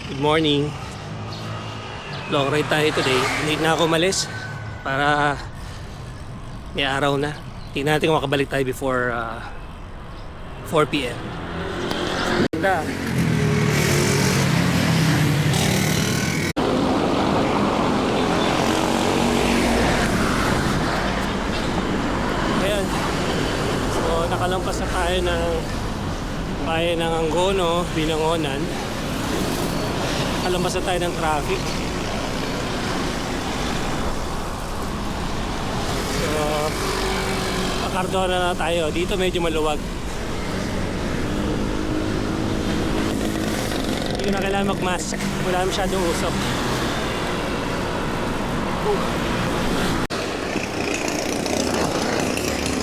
Good morning. Long ride tayo today. Late na ako umalis para may araw na. Tingnan natin kung makabalik tayo before 4 p.m. Ganda. Ayan. So nakalampas na tayo ng bayan ng Angono, Binangonan. Nakalampas na tayo ng traffic. So Cardona na tayo. Dito medyo maluwag. Hindi ko na kailangan mag-mask. Wala masyadong usok.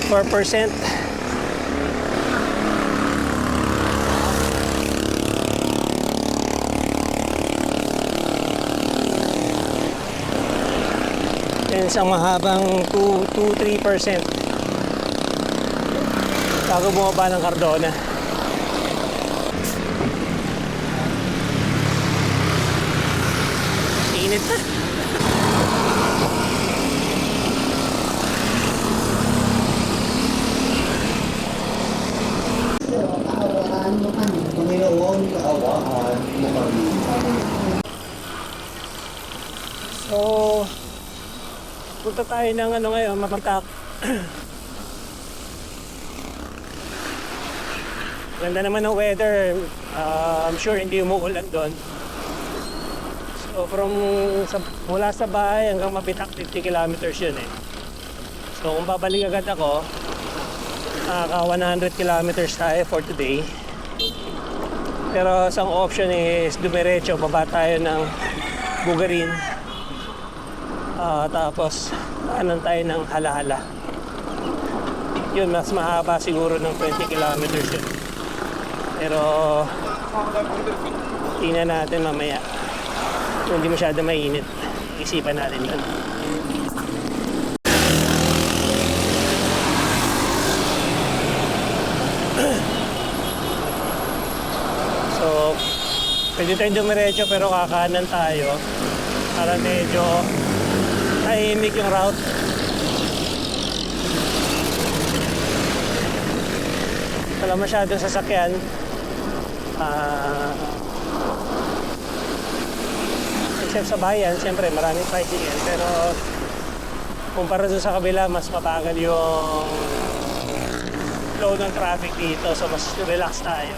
4%. And isang mahabang 2-3% bago bumaba ng Cardona. Init na. Kaawaan mo kami, Panginoon, kaawaan mo kami. So punta tayo ng ano ngayon, Mapantak. Ganda naman ng weather. I'm sure hindi umuulan doon. So mula sa bahay hanggang Mapitak 50 kilometers yun eh. So kung babalik agad ako, 100 kilometers tayo for today. Pero isang option is dumiretso, baba tayo ng Bugarin. Tapos anan tayo ng Hala-Hala. Yun, mas mahaba siguro ng 20 kilometers yun. Pero tingnan natin mamaya kung hindi masyado mainit. Isipan natin yun. So pwede tayong dumiretso pero kakanan tayo para medyo tahimik yung route. Wala masyadong sasakyan. Except sa bayan, siyempre maraming tricycle. Pero kumpara dun sa kabila, mas mabagal yung flow ng traffic dito. So mas relax tayo.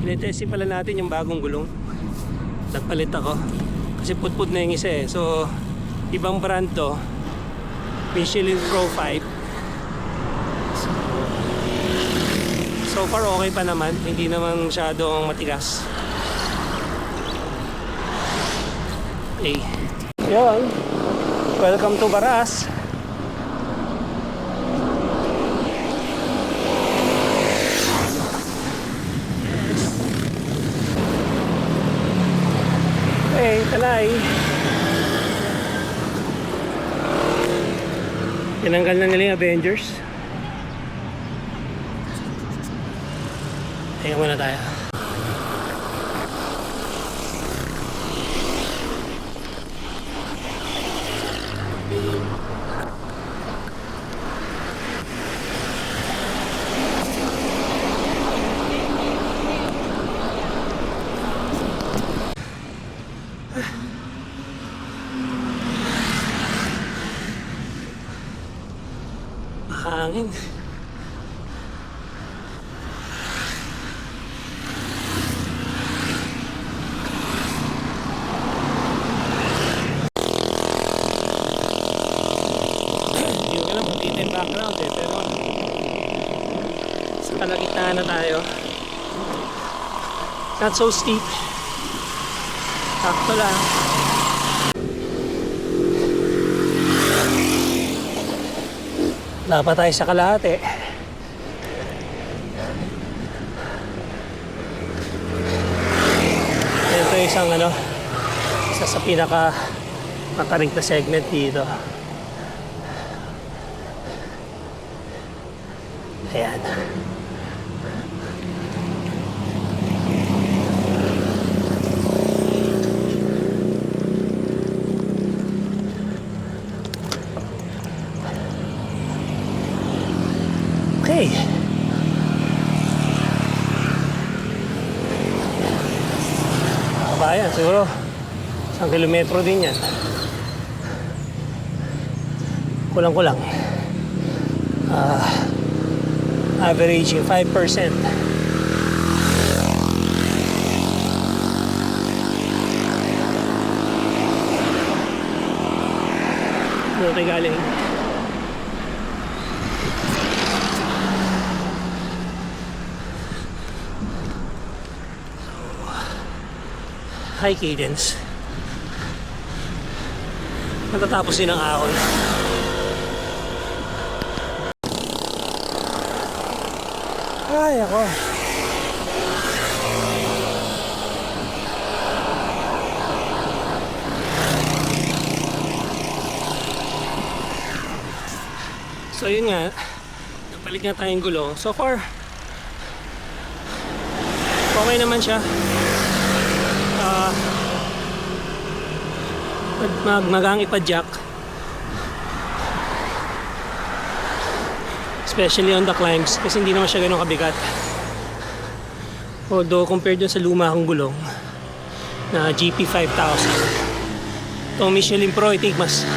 Tinetesting pala natin yung bagong gulong. Nagpalit ako kasi putput na yung isa eh. So ibang brand to, Michelin Pro 5. So far okay pa naman, hindi naman masyadong matigas. Okay, yun, welcome to Baras. Hey, talay. Tinanggal na nila yung Avengers. Tingnan muna tayo. Hangin. Hindi ko alam kung dito yung background eh, pero sa kalagitnaan na tayo. Not so steep. Sakto lang. Dapat tayo sa kalahati. isang isa sa pinaka matarik na segment dito. Ayan. Okay. Kabayan, siguro 1 kilometro din yan. Kulang-kulang. Averaging 5%. Doon tayo galing. High cadence. Matatapos din ang ahon. Ay, ako. So yun nga, nagpalit nga tayong gulong. So far, okay naman siya. Magang ipa-jack, especially on the climbs, kasi hindi naman siya ganun kabigat. Although compared dun sa luma kong gulong na GP 5000, itong Michelin Pro, I think mas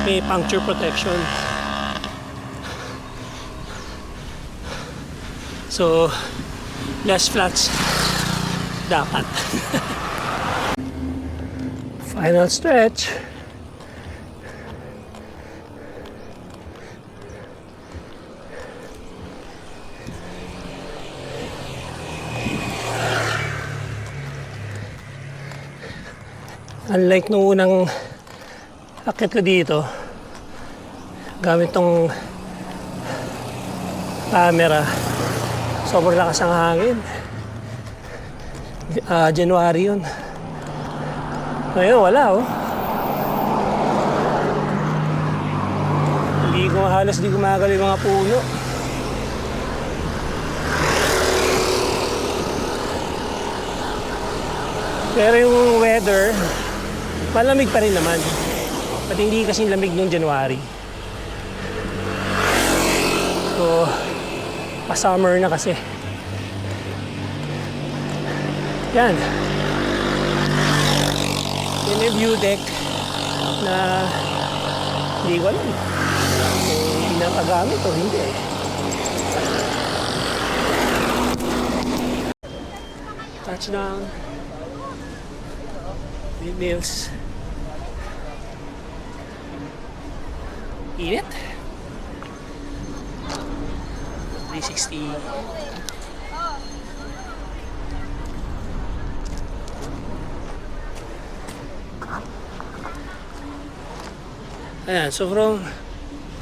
may puncture protection. So less flats dapat. Final stretch. Unlike nung unang akit ko dito, gamit tong camera, sobrang lakas ang hangin. January yun. Ngayon wala oh. Halos di gumagalaw yung mga puno. Pero yung weather, malamig pa rin naman. Pati hindi kasing lamig nung January. So, pa-summer na kasi. Yan. Yan yung view deck na hindi ko alam kung pinakagamit o hindi. Touchdown. Windmills. Init. 360. Ayan, so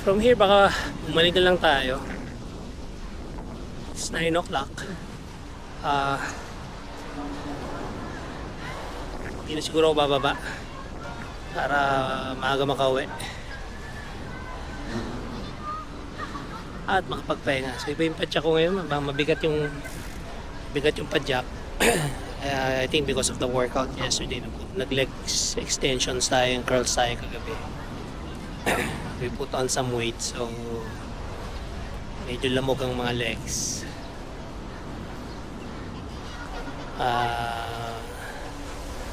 from here baka bumalik na lang tayo. It's 9 o'clock. Hindi na siguro ako bababa para maaga makauwi at makapagpahinga. So iba yung padyak ko ngayon, mabigat yung padyak. I think because of the workout yesterday, nag-legs extensions tayo, yung curls tayo kagabi. We put on some weight, so medyo lamog ang mga legs.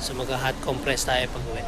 So mag-hot compress tayo pag uwi.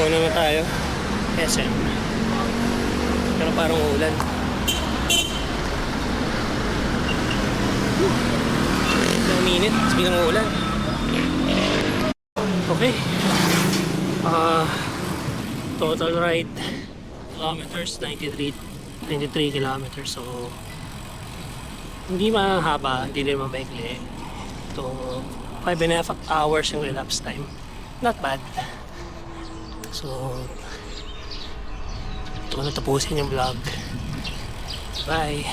Tungo naman tayo. SM. Pero parang ulan. Ilang minute, tapos biglang ulan. Okay. Total ride kilometers 23 kilometers. So hindi mahaba, hindi din mabaikli. So 5.5 hours yung relapse time. Not bad. So ito ko na tapusin yung vlog. Bye.